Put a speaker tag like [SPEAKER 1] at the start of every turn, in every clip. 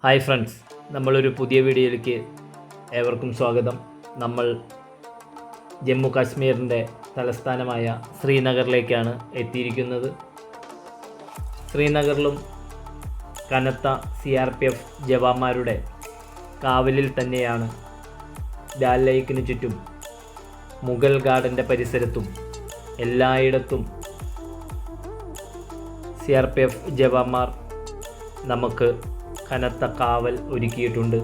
[SPEAKER 1] Hi friends, നമ്മളൊരു പുതിയ വീഡിയോയിലേക്ക് ഏവർക്കും സ്വാഗതം. നമ്മൾ ജമ്മു കാശ്മീരിൻ്റെ തലസ്ഥാനമായ ശ്രീനഗറിലേക്കാണ് എത്തിയിരിക്കുന്നത്. ശ്രീനഗറിലും കനത്ത CRPF ജവാന്മാരുടെ കാവലിൽ തന്നെയാണ് ഡാൽ ലേക്കിന് ചുറ്റും മുഗൾ ഗാർഡൻ്റെ പരിസരത്തും എല്ലായിടത്തും CRPF ജവാന്മാർ നമുക്ക് കനത്ത കാവൽ ഒരുക്കിയിട്ടുണ്ട്.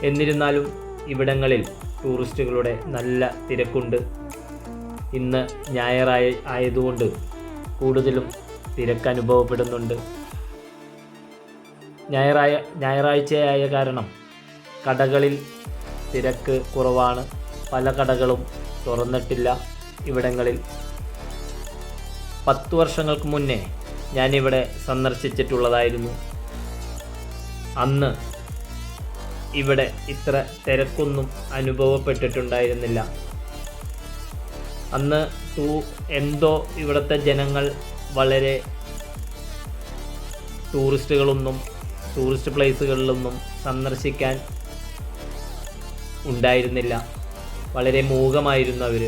[SPEAKER 1] എന്നിരുന്നാലും ഇവിടങ്ങളിൽ ടൂറിസ്റ്റുകളുടെ നല്ല തിരക്കുണ്ട്. ഇന്ന് ആയതുകൊണ്ട് കൂടുതലും തിരക്ക് അനുഭവപ്പെടുന്നുണ്ട്. ഞായറാഴ്ചയായ കാരണം കടകളിൽ തിരക്ക് കുറവാണ്. പല കടകളും തുറന്നിട്ടില്ല ഇവിടങ്ങളിൽ. 10 വർഷങ്ങൾക്ക് മുന്നേ ഞാനിവിടെ സന്ദർശിച്ചിട്ടുള്ളതായിരുന്നു. അന്ന് ഇവിടെ ഇത്ര തിരക്കൊന്നും അനുഭവപ്പെട്ടിട്ടുണ്ടായിരുന്നില്ല. അന്ന് എന്തോ ഇവിടുത്തെ ജനങ്ങൾ വളരെ ടൂറിസ്റ്റ് പ്ലേസുകളിലൊന്നും സന്ദർശിക്കാൻ ഉണ്ടായിരുന്നില്ല. വളരെ മൂകമായിരുന്നു അവർ.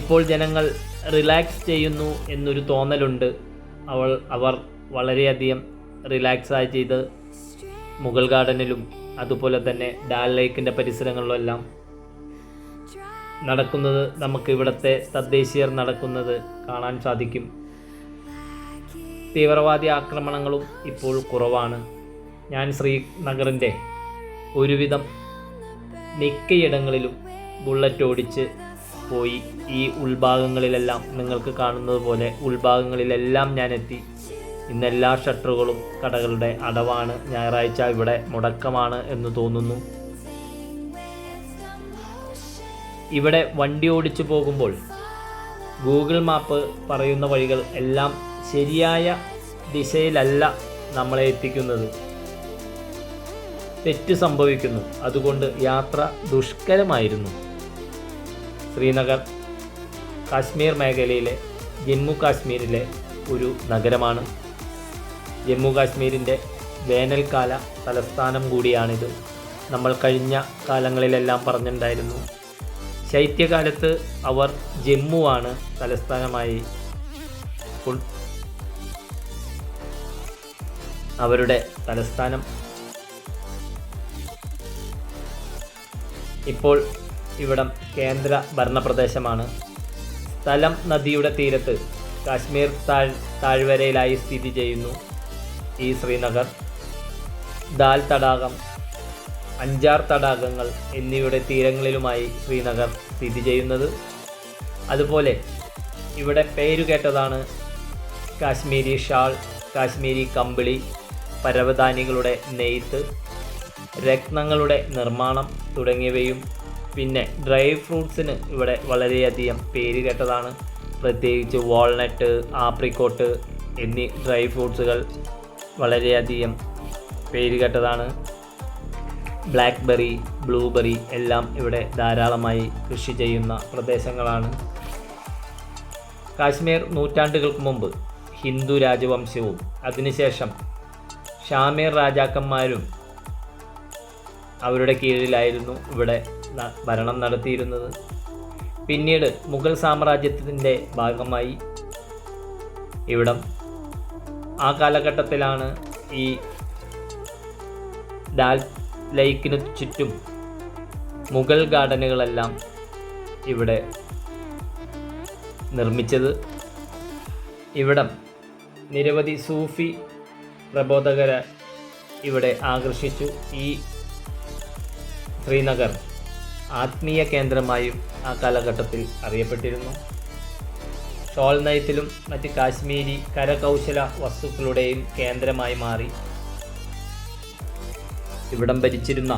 [SPEAKER 1] ഇപ്പോൾ ജനങ്ങൾ റിലാക്സ് ചെയ്യുന്നു എന്നൊരു തോന്നലുണ്ട്. അവർ വളരെയധികം റിലാക്സായി ചെയ്ത് മുഗൾ ഗാർഡനിലും അതുപോലെ തന്നെ ഡാൽ ലേക്കിൻ്റെ പരിസരങ്ങളിലെല്ലാം നടക്കുന്നത് നമുക്ക് ഇവിടുത്തെ തദ്ദേശീയർ നടക്കുന്നത് കാണാൻ സാധിക്കും. തീവ്രവാദി ആക്രമണങ്ങളും ഇപ്പോൾ കുറവാണ്. ഞാൻ ശ്രീനഗറിൻ്റെ ഒരുവിധം മിക്കയിടങ്ങളിലും ബുള്ളറ്റ് ഓടിച്ച് പോയി. ഈ ഉൾഭാഗങ്ങളിലെല്ലാം നിങ്ങൾക്ക് കാണുന്നത് പോലെ ഉൾഭാഗങ്ങളിലെല്ലാം ഞാൻ എത്തി. ഇന്ന് എല്ലാ ഷട്ടറുകളും കടകളുടെ അടവാണ്. ഞായറാഴ്ച ഇവിടെ മുടക്കമാണ് എന്ന് തോന്നുന്നു. ഇവിടെ വണ്ടി ഓടിച്ചു പോകുമ്പോൾ ഗൂഗിൾ മാപ്പ് പറയുന്ന വഴികൾ എല്ലാം ശരിയായ ദിശയിലല്ല നമ്മളെ എത്തിക്കുന്നത്. തെറ്റ് സംഭവിക്കുന്നു. അതുകൊണ്ട് യാത്ര ദുഷ്കരമായിരുന്നു. ശ്രീനഗർ കാശ്മീർ മേഖലയിലെ ജമ്മു കാശ്മീരിലെ ഒരു നഗരമാണ്. ജമ്മു കാശ്മീരിൻ്റെ വേനൽക്കാല തലസ്ഥാനം കൂടിയാണിത്. നമ്മൾ കഴിഞ്ഞ കാലങ്ങളിലെല്ലാം പറഞ്ഞിട്ടുണ്ടായിരുന്നു. ശൈത്യകാലത്ത് അവർ ജമ്മുവാണ് തലസ്ഥാനമായി അവരുടെ തലസ്ഥാനം. ഇപ്പോൾ ഇവിടം കേന്ദ്ര ഭരണപ്രദേശമാണ്. സ്ഥലം നദിയുടെ തീരത്ത് കാശ്മീർ താഴ്വരയിലായി സ്ഥിതി ചെയ്യുന്നു ഈ ശ്രീനഗർ. ദാൽ തടാകം, അഞ്ചാർ തടാകങ്ങൾ എന്നിവയുടെ തീരങ്ങളിലുമായി ശ്രീനഗർ സ്ഥിതി ചെയ്യുന്നത്. അതുപോലെ ഇവിടെ പേരുകേട്ടതാണ് കാശ്മീരി ഷാൾ, കാശ്മീരി കമ്പിളി, പരവതാനികളുടെ നെയ്ത്ത്, രത്നങ്ങളുടെ നിർമ്മാണം തുടങ്ങിയവയും. പിന്നെ ഡ്രൈ ഫ്രൂട്ട്സിന് ഇവിടെ വളരെയധികം പേരുകേട്ടതാണ്. പ്രത്യേകിച്ച് വാൾനട്ട്, ആപ്രിക്കോട്ട് എന്നീ ഡ്രൈ ഫ്രൂട്ട്സുകൾ വളരെയധികം പേരുകേട്ടതാണ്. ബ്ലാക്ക്ബെറി, ബ്ലൂബെറി എല്ലാം ഇവിടെ ധാരാളമായി കൃഷി ചെയ്യുന്ന പ്രദേശങ്ങളാണ്. കാശ്മീർ നൂറ്റാണ്ടുകൾക്ക് മുമ്പ് ഹിന്ദു രാജവംശവും അതിനുശേഷം ഷാമീർ രാജാക്കന്മാരും അവരുടെ കീഴിലായിരുന്നു ഇവിടെ ഭരണം നടത്തിയിരുന്നത്. പിന്നീട് മുഗൾ സാമ്രാജ്യത്തിൻ്റെ ഭാഗമായി ഇവിടം. ആ കാലഘട്ടത്തിലാണ് ഈ ഡാൽ ലേക്കിന് ചുറ്റും മുഗൾ ഗാർഡനുകളെല്ലാം ഇവിടെ നിർമ്മിച്ചത്. ഇവിടം നിരവധി സൂഫി പ്രബോധകരെ ഇവിടെ ആകർഷിച്ചു. ഈ ശ്രീനഗർ ആത്മീയ കേന്ദ്രമായും ആ കാലഘട്ടത്തിൽ അറിയപ്പെട്ടിരുന്നു. ഷോൾ നെയ്ത്തിലും മറ്റ് കാശ്മീരി കരകൗശല വസ്തുക്കളുടെയും കേന്ദ്രമായി മാറി. ഇവിടം ഭരിച്ചിരുന്ന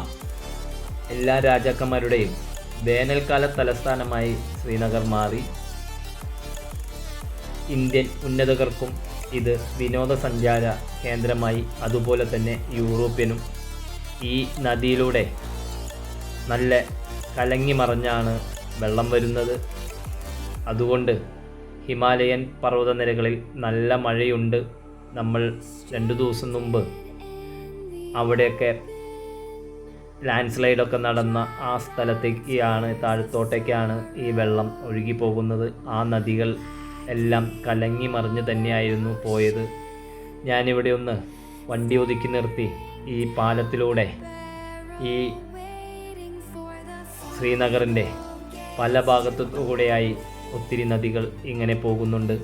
[SPEAKER 1] എല്ലാ രാജാക്കന്മാരുടെയും വേനൽക്കാല തലസ്ഥാനമായി ശ്രീനഗർ മാറി. ഇന്ത്യൻ ഉന്നതർക്കും ഇത് വിനോദസഞ്ചാര കേന്ദ്രമായി, അതുപോലെ തന്നെ യൂറോപ്യനും. ഈ നദിയിലൂടെ നല്ല കലങ്ങി മറിഞ്ഞാണ് വെള്ളം വരുന്നത്. അതുകൊണ്ട് ഹിമാലയൻ പർവ്വതനിരകളിൽ നല്ല മഴയുണ്ട്. നമ്മൾ 2 ദിവസം മുമ്പ് അവിടെയൊക്കെ ലാൻഡ് സ്ലൈഡൊക്കെ നടന്ന ആ സ്ഥലത്തേക്കാണ്, താഴത്തോട്ടേക്കാണ് ഈ വെള്ളം ഒഴുകി പോകുന്നത്. ആ നദികൾ എല്ലാം കലങ്ങി മറിഞ്ഞ് തന്നെയായിരുന്നു പോയത്. ഞാനിവിടെ ഒന്ന് വണ്ടി ഒതുക്കി നിർത്തി ഈ പാലത്തിലൂടെ ഈ ശ്രീനഗറിൻ്റെ പല ഭാഗത്തുകൂടെയായി ഒത്തിരി നദികൾ ഇങ്ങനെ പോകുന്നുണ്ട്.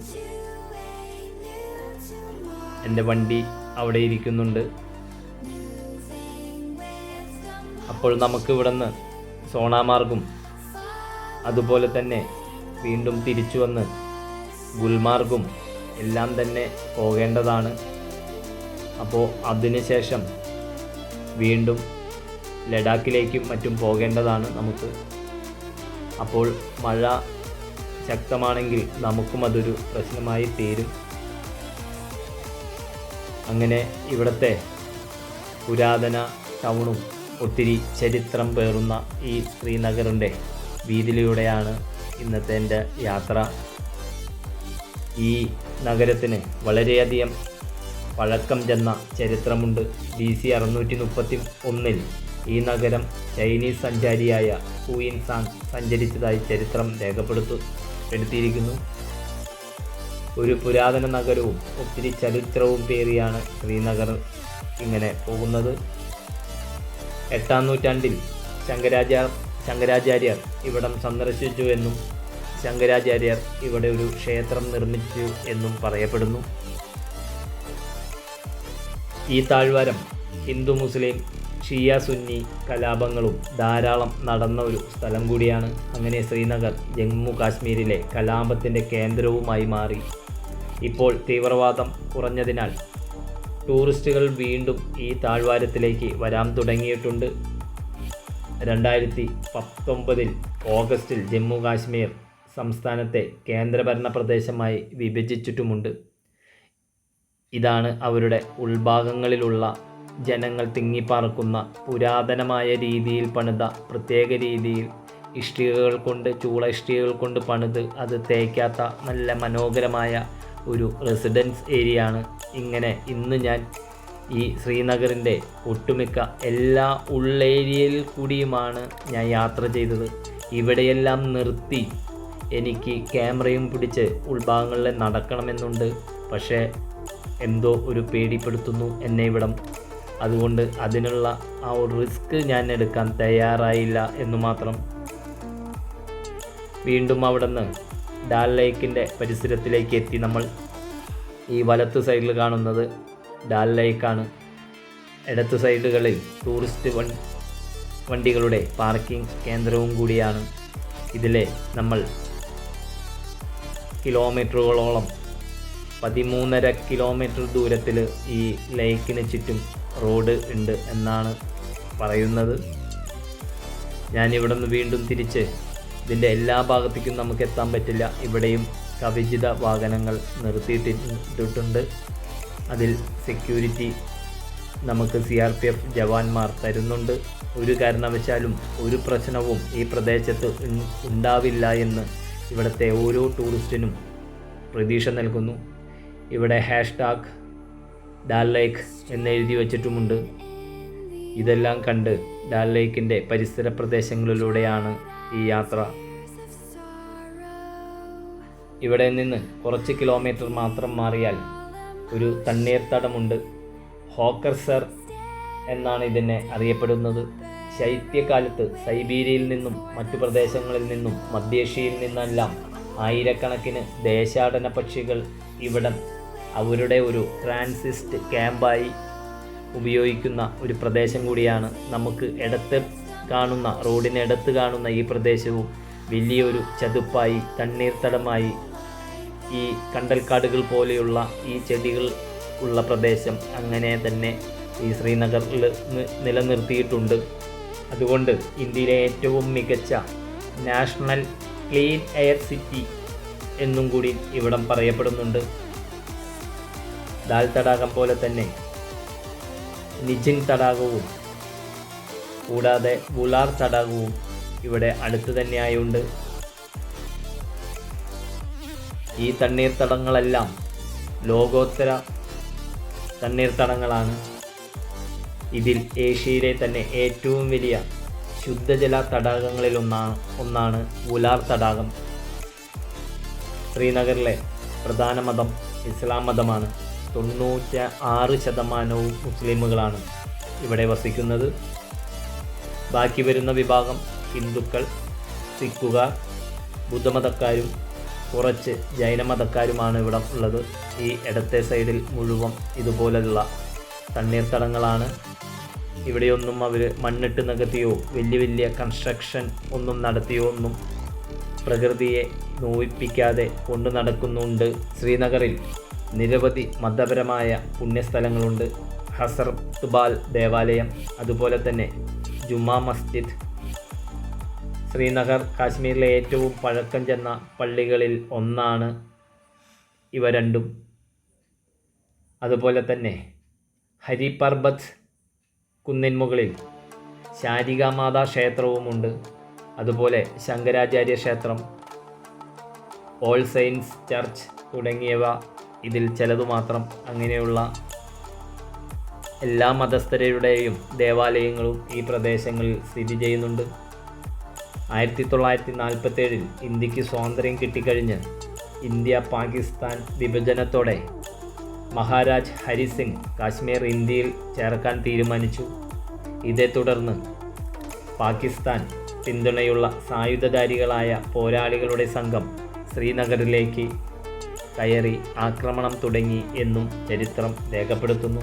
[SPEAKER 1] എൻ്റെ വണ്ടി അവിടെ ഇരിക്കുന്നുണ്ട്. അപ്പോൾ നമുക്ക് ഇവിടുന്ന് സോണാമാർഗും അതുപോലെ തന്നെ വീണ്ടും തിരിച്ചു വന്ന് ഗുൽമാർഗും എല്ലാം തന്നെ പോകേണ്ടതാണ്. അപ്പോൾ അതിനുശേഷം വീണ്ടും ലഡാക്കിലേക്കും മറ്റും പോകേണ്ടതാണ് നമുക്ക്. അപ്പോൾ മഴ ശക്തമാണെങ്കിൽ നമുക്കും അതൊരു പ്രശ്നമായി തീരും. അങ്ങനെ ഇവിടുത്തെ പുരാതന ടൗണും ഒത്തിരി ചരിത്രം പേറുന്ന ഈ ശ്രീനഗറിൻ്റെ വീതിയിലൂടെയാണ് ഇന്നത്തെ എൻ്റെ യാത്ര. ഈ നഗരത്തിന് വളരെയധികം പഴക്കം ചെന്ന ചരിത്രമുണ്ട്. BC 631 ഈ നഗരം ചൈനീസ് സഞ്ചാരിയായ ഹുയിൻ സാങ് സഞ്ചരിച്ചതായി ചരിത്രം രേഖപ്പെടുത്തിയിരിക്കുന്നു. ഒരു പുരാതന നഗരവും ഒത്തിരി ചരിത്രവും പേറിയാണ് ശ്രീനഗർ ഇങ്ങനെ പോകുന്നത്. 8-ാം നൂറ്റാണ്ടിൽ ശങ്കരാചാര്യർ ഇവിടം സന്ദർശിച്ചു എന്നും ശങ്കരാചാര്യർ ഇവിടെ ഒരു ക്ഷേത്രം നിർമ്മിച്ചു എന്നും പറയപ്പെടുന്നു. ഈ താഴ്വാരം ഹിന്ദു മുസ്ലിം ഷിയ സുന്നി കലാപങ്ങളും ധാരാളം നടന്ന ഒരു സ്ഥലം കൂടിയാണ്. അങ്ങനെ ശ്രീനഗർ ജമ്മു കാശ്മീരിലെ കലാപത്തിൻ്റെ കേന്ദ്രവുമായി മാറി. ഇപ്പോൾ തീവ്രവാദം കുറഞ്ഞതിനാൽ ടൂറിസ്റ്റുകൾ വീണ്ടും ഈ താഴ്വാരത്തിലേക്ക് വരാൻ തുടങ്ങിയിട്ടുണ്ട്. 2019 ഓഗസ്റ്റിൽ ജമ്മു കാശ്മീർ സംസ്ഥാനത്തെ കേന്ദ്രഭരണ പ്രദേശമായി വിഭജിച്ചിട്ടുമുണ്ട്. ഇതാണ് അവരുടെ ഉൾഭാഗങ്ങളിലുള്ള ജനങ്ങൾ തിങ്ങിപ്പാർക്കുന്ന പുരാതനമായ രീതിയിൽ പണിത, പ്രത്യേക രീതിയിൽ ചൂള ഇഷ്ടികകൾ കൊണ്ട് പണിത് അത് തേക്കാത്ത നല്ല മനോഹരമായ ഒരു റെസിഡൻസ് ഏരിയയാണ്. ഇങ്ങനെ ഇന്ന് ഞാൻ ഈ ശ്രീനഗറിൻ്റെ ഒട്ടുമിക്ക എല്ലാ ഉള്ളേരിയയിൽ കൂടിയുമാണ് ഞാൻ യാത്ര ചെയ്തത്. ഇവിടെയെല്ലാം നിർത്തി എനിക്ക് ക്യാമറയും പിടിച്ച് ഉൾഭാഗങ്ങളിൽ നടക്കണമെന്നുണ്ട്. പക്ഷേ എന്തോ ഒരു പേടിപ്പെടുത്തുന്നു എന്നെ ഇവിടം. അതുകൊണ്ട് അതിനുള്ള ആ ഒരു റിസ്ക് ഞാൻ എടുക്കാൻ തയ്യാറായില്ല എന്നു മാത്രം. വീണ്ടും അവിടെ നിന്ന് ഡാൽ ലേക്കിൻ്റെ പരിസരത്തിലേക്ക് എത്തി. നമ്മൾ ഈ വലത്ത് സൈഡിൽ കാണുന്നത് ഡാൽ ലേക്കാണ്. ഇടത്ത് സൈഡുകളിൽ ടൂറിസ്റ്റ് വണ്ടികളുടെ പാർക്കിംഗ് കേന്ദ്രവും കൂടിയാണ്. ഇതിലെ നമ്മൾ കിലോമീറ്ററുകളോളം 13.5 കിലോമീറ്റർ ദൂരത്തിൽ ഈ ലേക്കിന് ചുറ്റും റോഡ് ഉണ്ട് എന്നാണ് പറയുന്നത്. ഞാനിവിടെ നിന്ന് വീണ്ടും തിരിച്ച് ഇതിൻ്റെ എല്ലാ ഭാഗത്തേക്കും നമുക്ക് എത്താൻ പറ്റില്ല. ഇവിടെയും കവചിത വാഹനങ്ങൾ നിർത്തിയിട്ടിട്ടുണ്ട്. അതിൽ സെക്യൂരിറ്റി നമുക്ക് CRPF ജവാന്മാർ തരുന്നുണ്ട്. ഒരു കാരണവശാലും ഒരു പ്രശ്നവും ഈ പ്രദേശത്ത് ഉണ്ടാവില്ല എന്ന് ഇവിടുത്തെ ഓരോ ടൂറിസ്റ്റിനും പ്രതീക്ഷ നൽകുന്നു. ഇവിടെ #ഡാൽ ലേക്ക് എന്നെഴുതി വച്ചിട്ടുമുണ്ട്. ഇതെല്ലാം കണ്ട് ഡാൽ ലേക്കിൻ്റെ പരിസര പ്രദേശങ്ങളിലൂടെയാണ് ഈ യാത്ര. ഇവിടെ നിന്ന് കുറച്ച് കിലോമീറ്റർ മാത്രം മാറിയാൽ ഒരു തണ്ണീർത്തടമുണ്ട്. ഹോക്കർസർ എന്നാണ് ഇതിനെ അറിയപ്പെടുന്നത്. ശൈത്യകാലത്ത് സൈബീരിയയിൽ നിന്നും മറ്റു പ്രദേശങ്ങളിൽ നിന്നും മധ്യേഷ്യയിൽ നിന്നെല്ലാം ആയിരക്കണക്കിന് ദേശാടന പക്ഷികൾ ഇവിടം അവരുടെ ഒരു ട്രാൻസിസ്റ്റ് ക്യാമ്പായി ഉപയോഗിക്കുന്ന ഒരു പ്രദേശം കൂടിയാണ്. നമുക്ക് റോഡിനടുത്ത് കാണുന്ന ഈ പ്രദേശവും വലിയൊരു ചതുപ്പായി, തണ്ണീർത്തടമായി, ഈ കണ്ടൽക്കാടുകൾ പോലെയുള്ള ഈ ചെടികൾ ഉള്ള പ്രദേശം അങ്ങനെ തന്നെ ഈ ശ്രീനഗറിൽ നിലനിർത്തിയിട്ടുണ്ട്. അതുകൊണ്ട് ഇന്ത്യയിലെ ഏറ്റവും മികച്ച നാഷണൽ ക്ലീൻ എയർ സിറ്റി എന്നും കൂടി ഇവിടം പറയപ്പെടുന്നുണ്ട്. ദാൽ തടാകം പോലെ തന്നെ നിജിങ് തടാകവും കൂടാതെ ബുലാർ തടാകവും ഇവിടെ അടുത്ത് തന്നെയായുണ്ട്. ഈ തണ്ണീർത്തടങ്ങളെല്ലാം ലോകോത്തര തണ്ണീർത്തടങ്ങളാണ്. ഇതിൽ ഏഷ്യയിലെ തന്നെ ഏറ്റവും വലിയ ശുദ്ധജല തടാകങ്ങളിൽ ഒന്നാണ് വുലാർ തടാകം. ശ്രീനഗറിലെ പ്രധാന മതം ഇസ്ലാം മതമാണ്. 96% മുസ്ലിമുകളാണ് ഇവിടെ വസിക്കുന്നത്. ബാക്കി വരുന്ന വിഭാഗം ഹിന്ദുക്കൾ, സിഖുകാർ, ബുദ്ധമതക്കാരും കുറച്ച് ജൈനമതക്കാരുമാണ് ഇവിടെ ഉള്ളത്. ഈ ഇടത്തെ സൈഡിൽ മുഴുവൻ ഇതുപോലുള്ള തണ്ണീർത്തടങ്ങളാണ്. ഇവിടെയൊന്നും അവർ മണ്ണിട്ട് നികത്തിയോ വലിയ വലിയ കൺസ്ട്രക്ഷൻ ഒന്നും നടത്തിയോ ഒന്നും പ്രകൃതിയെ നോവിപ്പിക്കാതെ കൊണ്ടു നടക്കുന്നുണ്ട്. ശ്രീനഗറിൽ നിരവധി മതപരമായ പുണ്യസ്ഥലങ്ങളുണ്ട്. ഹസ്രത്ത് ബാൽ ദേവാലയം, അതുപോലെ തന്നെ ജുമാ മസ്ജിദ്. ശ്രീനഗർ കാശ്മീരിലെ ഏറ്റവും പഴക്കം ചെന്ന പള്ളികളിൽ ഒന്നാണ് ഇവ രണ്ടും. അതുപോലെ തന്നെ ഹരി പർബത്ത് കുന്നിൻ മുകളിൽ ശാരികാമാതാ ക്ഷേത്രവുമുണ്ട്. അതുപോലെ ശങ്കരാചാര്യ ക്ഷേത്രം, ഓൾ സെയിൻസ് ചർച്ച് തുടങ്ങിയവ ഇതിൽ ചിലതു മാത്രം. അങ്ങനെയുള്ള എല്ലാ മതസ്ഥരുടെയും ദേവാലയങ്ങളും ഈ പ്രദേശങ്ങളിൽ സ്ഥിതി ചെയ്യുന്നുണ്ട്. 1947 ഇന്ത്യക്ക് സ്വാതന്ത്ര്യം കിട്ടിക്കഴിഞ്ഞ് ഇന്ത്യ പാകിസ്ഥാൻ വിഭജനത്തോടെ മഹാരാജ് ഹരി സിംഗ് കാശ്മീർ ഇന്ത്യയിൽ ചേർക്കാൻ തീരുമാനിച്ചു. ഇതേ തുടർന്ന് പാകിസ്ഥാൻ പിന്തുണയുള്ള സായുധധാരികളായ പോരാളികളുടെ സംഘം ശ്രീനഗറിലേക്ക് കയറി ആക്രമണം തുടങ്ങി എന്നും ചരിത്രം രേഖപ്പെടുത്തുന്നു.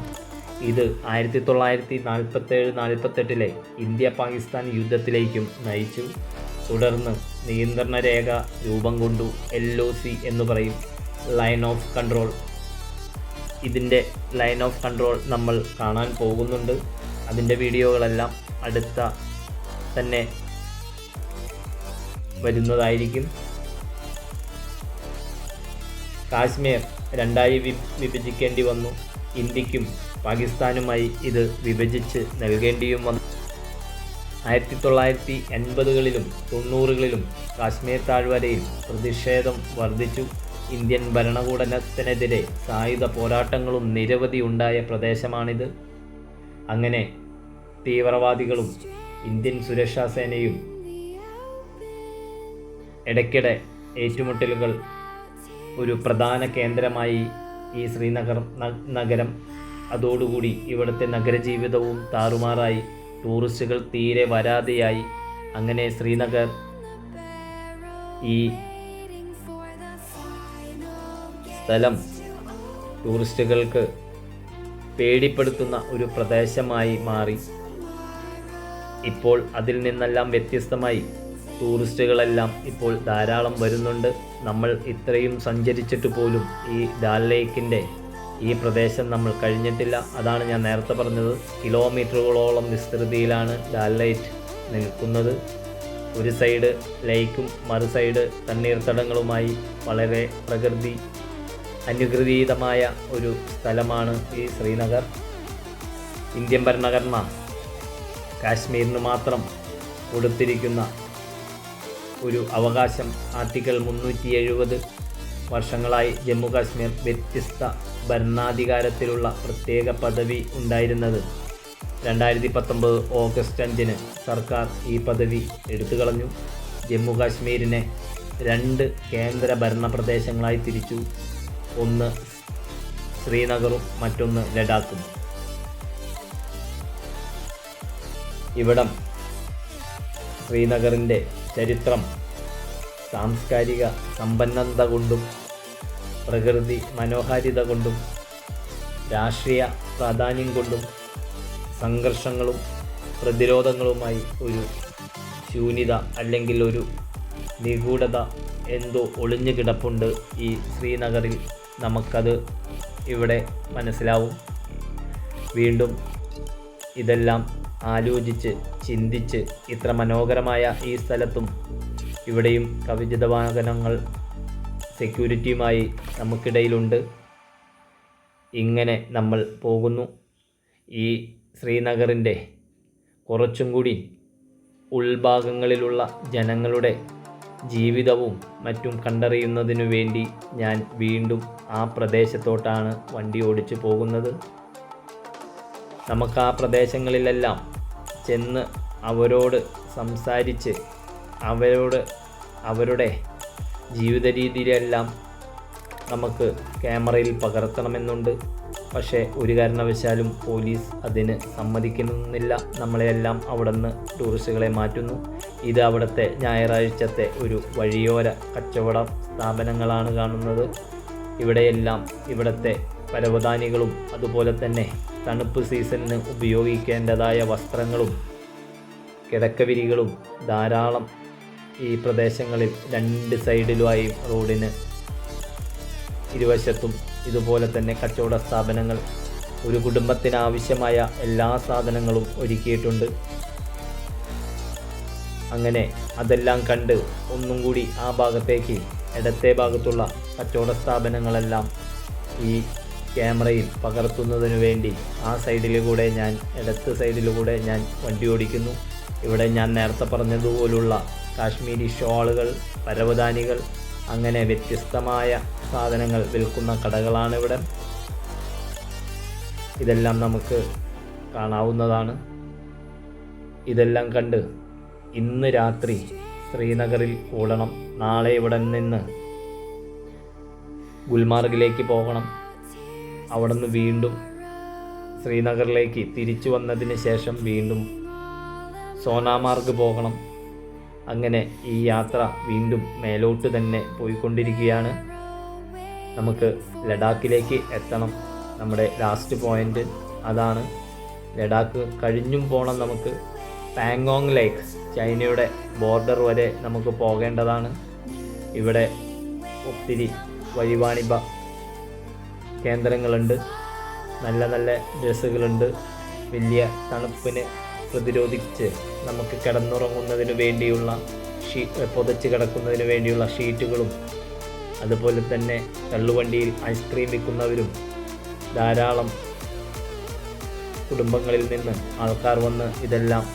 [SPEAKER 1] ഇത് 1947-48 ഇന്ത്യ പാകിസ്ഥാൻ യുദ്ധത്തിലേക്കും നയിച്ചു. തുടർന്ന് നിയന്ത്രണ രേഖ രൂപം കൊണ്ടു. LOC എന്ന് പറയും, ലൈൻ ഓഫ് കൺട്രോൾ. ഇതിൻ്റെ ലൈൻ ഓഫ് കൺട്രോൾ നമ്മൾ കാണാൻ പോകുന്നുണ്ട്. അതിൻ്റെ വീഡിയോകളെല്ലാം അടുത്ത തന്നെ വരുന്നതായിരിക്കും. കാശ്മീർ രണ്ടായി വിഭജിക്കേണ്ടി വന്നു. ഇന്ത്യക്കും പാകിസ്ഥാനുമായി ഇത് വിഭജിച്ച് നൽകേണ്ടിയും വന്നു. 1980കളിലും 90കളിലും കാശ്മീർ താഴ്വരയിൽ പ്രതിഷേധം വർദ്ധിച്ചു. ഇന്ത്യൻ ഭരണകൂടത്തിനെതിരെ സായുധ പോരാട്ടങ്ങളും നിരവധി ഉണ്ടായ പ്രദേശമാണിത്. അങ്ങനെ തീവ്രവാദികളും ഇന്ത്യൻ സുരക്ഷാ സേനയും ഇടയ്ക്കിടെ ഏറ്റുമുട്ടലുകൾ ഒരു പ്രധാന കേന്ദ്രമായി ഈ ശ്രീനഗർ നഗരം. അതോടുകൂടി ഇവിടുത്തെ നഗരജീവിതവും താറുമാറായി. ടൂറിസ്റ്റുകൾ തീരെ വരാതെയായി. അങ്ങനെ ശ്രീനഗർ ഈ സ്ഥലം ടൂറിസ്റ്റുകൾക്ക് പേടിപ്പെടുത്തുന്ന ഒരു പ്രദേശമായി മാറി. ഇപ്പോൾ അതിൽ നിന്നെല്ലാം വ്യത്യസ്തമായി ടൂറിസ്റ്റുകളെല്ലാം ഇപ്പോൾ ധാരാളം വരുന്നുണ്ട്. നമ്മൾ ഇത്രയും സഞ്ചരിച്ചിട്ട് പോലും ഈ ഡാൽ ലേക്കിൻ്റെ ഈ പ്രദേശം നമ്മൾ കഴിഞ്ഞിട്ടില്ല. അതാണ് ഞാൻ നേരത്തെ പറഞ്ഞത്. കിലോമീറ്ററുകളോളം വിസ്തൃതിയിലാണ് ഡാൽ ലേക്ക് നിൽക്കുന്നത്. ഒരു സൈഡ് ലേക്കും മറു സൈഡ് തണ്ണീർത്തടങ്ങളുമായി വളരെ പ്രകൃതി അനുഗ്രഹീതമായ ഒരു സ്ഥലമാണ് ഈ ശ്രീനഗർ. ഇന്ത്യൻ ഭരണഘടന കാശ്മീരിന് മാത്രം കൊടുത്തിരിക്കുന്ന ഒരു അവകാശം ആർട്ടിക്കിൾ 370. വർഷങ്ങളായി ജമ്മു കാശ്മീർ വ്യത്യസ്ത ഭരണാധികാരത്തിലുള്ള പ്രത്യേക പദവി ഉണ്ടായിരുന്നത് 2019 ഓഗസ്റ്റ് 5 സർക്കാർ ഈ പദവി എടുത്തു കളഞ്ഞു. ജമ്മു കാശ്മീരിനെ 2 കേന്ദ്ര ഭരണ പ്രദേശങ്ങളായി തിരിച്ചു. ഒന്ന് ശ്രീനഗറും മറ്റൊന്ന് ലഡാക്കും. ഇവിടം ശ്രീനഗറിൻ്റെ ചരിത്രം സാംസ്കാരിക സമ്പന്നത കൊണ്ടും പ്രകൃതി മനോഹാരിത കൊണ്ടും രാഷ്ട്രീയ പ്രാധാന്യം കൊണ്ടും സംഘർഷങ്ങളും പ്രതിരോധങ്ങളുമായി ഒരു ശൂന്യത അല്ലെങ്കിൽ ഒരു നിഗൂഢത എന്തോ ഒളിഞ്ഞു കിടപ്പുണ്ട് ഈ ശ്രീനഗറിൽ. നമുക്കത് ഇവിടെ മനസ്സിലാവും. വീണ്ടും ഇതെല്ലാം ആലോചിച്ച് ചിന്തിച്ച് ഇത്ര മനോഹരമായ ഈ സ്ഥലത്തും ഇവിടെയും കവചിത വാഹനങ്ങൾ സെക്യൂരിറ്റിയുമായി നമുക്കിടയിലുണ്ട്. ഇങ്ങനെ നമ്മൾ പോകുന്നു. ഈ ശ്രീനഗറിൻ്റെ കുറച്ചും കൂടി ഉൾഭാഗങ്ങളിലുള്ള ജനങ്ങളുടെ ജീവിതവും മറ്റും കണ്ടറിയുന്നതിനു വേണ്ടി ഞാൻ വീണ്ടും ആ പ്രദേശത്തോട്ടാണ് വണ്ടി ഓടിച്ചു പോകുന്നത്. നമുക്ക് ആ പ്രദേശങ്ങളിലെല്ലാം ചെന്ന് അവരോട് സംസാരിച്ച് അവരുടെ ജീവിത രീതിയിലെല്ലാം നമുക്ക് ക്യാമറയിൽ പകർത്തണമെന്നുണ്ട്. പക്ഷേ ഒരു കാരണവശാലും പോലീസ് അതിന് സമ്മതിക്കുന്നില്ല. നമ്മളെല്ലാം അവിടെ നിന്ന് ടൂറിസ്റ്റുകളെ മാറ്റുന്നു. ഇത് അവിടുത്തെ ഞായറാഴ്ചത്തെ ഒരു വഴിയോര കച്ചവട സ്ഥാപനങ്ങളാണ് കാണുന്നത്. ഇവിടെയെല്ലാം ഇവിടുത്തെ പരവതാനികളും അതുപോലെ തന്നെ തണുപ്പ് സീസണിന് ഉപയോഗിക്കേണ്ടതായ വസ്ത്രങ്ങളും കിടക്കവിരികളും ധാരാളം ഈ പ്രദേശങ്ങളിൽ 2 സൈഡിലുമായി റോഡിന് ഇരുവശത്തും ഇതുപോലെ തന്നെ കച്ചവട സ്ഥാപനങ്ങൾ, ഒരു കുടുംബത്തിന് ആവശ്യമായ എല്ലാ സാധനങ്ങളും ഒരുക്കിയിട്ടുണ്ട്. അങ്ങനെ അതെല്ലാം കണ്ട് ഒന്നും കൂടി ആ ഭാഗത്തേക്ക് ഇടത്തെ ഭാഗത്തുള്ള കച്ചവട സ്ഥാപനങ്ങളെല്ലാം ഈ ക്യാമറയിൽ പകർത്തുന്നതിനു വേണ്ടി ആ സൈഡിലൂടെ ഇടത്ത് സൈഡിലൂടെ ഞാൻ വണ്ടി ഓടിക്കുന്നു. ഇവിടെ ഞാൻ നേരത്തെ പറഞ്ഞതുപോലുള്ള കാശ്മീരി ഷോളുകൾ, പരവതാനികൾ, അങ്ങനെ വ്യത്യസ്തമായ സാധനങ്ങൾ വിൽക്കുന്ന കടകളാണ് ഇവിടെ. ഇതെല്ലാം നമുക്ക് കാണാവുന്നതാണ്. ഇതെല്ലാം കണ്ട് ഇന്ന് രാത്രി ശ്രീനഗറിൽ ഓടണം. നാളെ ഇവിടെ നിന്ന് ഗുൽമാർഗിലേക്ക് പോകണം. അവിടെ നിന്ന് വീണ്ടും ശ്രീനഗറിലേക്ക് തിരിച്ചു വന്നതിന് ശേഷം വീണ്ടും സോനാമാർഗ് പോകണം. അങ്ങനെ ഈ യാത്ര വീണ്ടും മേലോട്ട് തന്നെ പോയിക്കൊണ്ടിരിക്കുകയാണ്. നമുക്ക് ലഡാക്കിലേക്ക് എത്തണം. നമ്മുടെ ലാസ്റ്റ് പോയിൻ്റ് അതാണ്. ലഡാക്ക് കഴിഞ്ഞും പോകണം. നമുക്ക് പാങ്കോങ് ലേക്ക്, ചൈനയുടെ ബോർഡർ വരെ നമുക്ക് പോകേണ്ടതാണ്. ഇവിടെ ഒത്തിരി വഴിവാണിഭ കേന്ദ്രങ്ങളുണ്ട്. നല്ല നല്ല ഡ്രസ്സുകളുണ്ട്. വലിയ തണുപ്പിന് പ്രതിരോധിച്ച് നമുക്ക് കിടന്നുറങ്ങുന്നതിന് വേണ്ടിയുള്ള പുതച്ച് കിടക്കുന്നതിന് വേണ്ടിയുള്ള ഷീറ്റുകളും അതുപോലെ തന്നെ തള്ളുവണ്ടിയിൽ ഐസ്ക്രീം വിൽക്കുന്നവരും ധാരാളം കുടുംബങ്ങളിൽ നിന്ന് ആൾക്കാർ വന്ന് ഇതെല്ലാം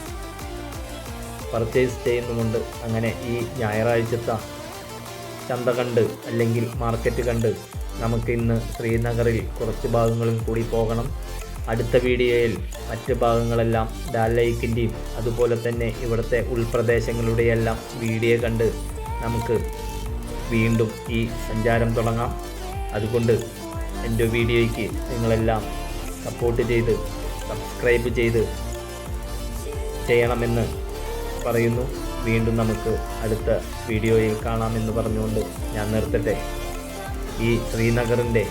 [SPEAKER 1] പർച്ചേസ് ചെയ്യുന്നുമുണ്ട്. അങ്ങനെ ഈ ഞായറാഴ്ചത്തെ ചന്ത കണ്ട് അല്ലെങ്കിൽ മാർക്കറ്റ് കണ്ട് നമുക്ക് ഇന്ന് ശ്രീനഗറിൽ കുറച്ച് ഭാഗങ്ങളും കൂടി പോകണം. അടുത്ത വീഡിയോയിൽ മറ്റ് ഭാഗങ്ങളെല്ലാം ഡാൽ ലേക്കിൻ്റെയും അതുപോലെ തന്നെ ഇവിടുത്തെ ഉൾപ്രദേശങ്ങളുടെയെല്ലാം വീഡിയോ കണ്ട് നമുക്ക് വീണ്ടും ഈ സഞ്ചാരം തുടങ്ങാം. അതുകൊണ്ട് എൻ്റെ വീഡിയോയ്ക്ക് നിങ്ങളെല്ലാം സപ്പോർട്ട് ചെയ്ത് സബ്സ്ക്രൈബ് ചെയ്യണമെന്ന് പറയുന്നു. വീണ്ടും നമുക്ക് അടുത്ത വീഡിയോയിൽ കാണാമെന്ന് പറഞ്ഞുകൊണ്ട് ഞാൻ നിർത്തട്ടെ. ഈ ശ്രീനഗറിൻ്റെ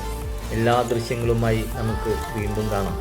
[SPEAKER 1] എല്ലാ ദൃശ്യങ്ങളുമായി നമുക്ക് വീണ്ടും കാണാം.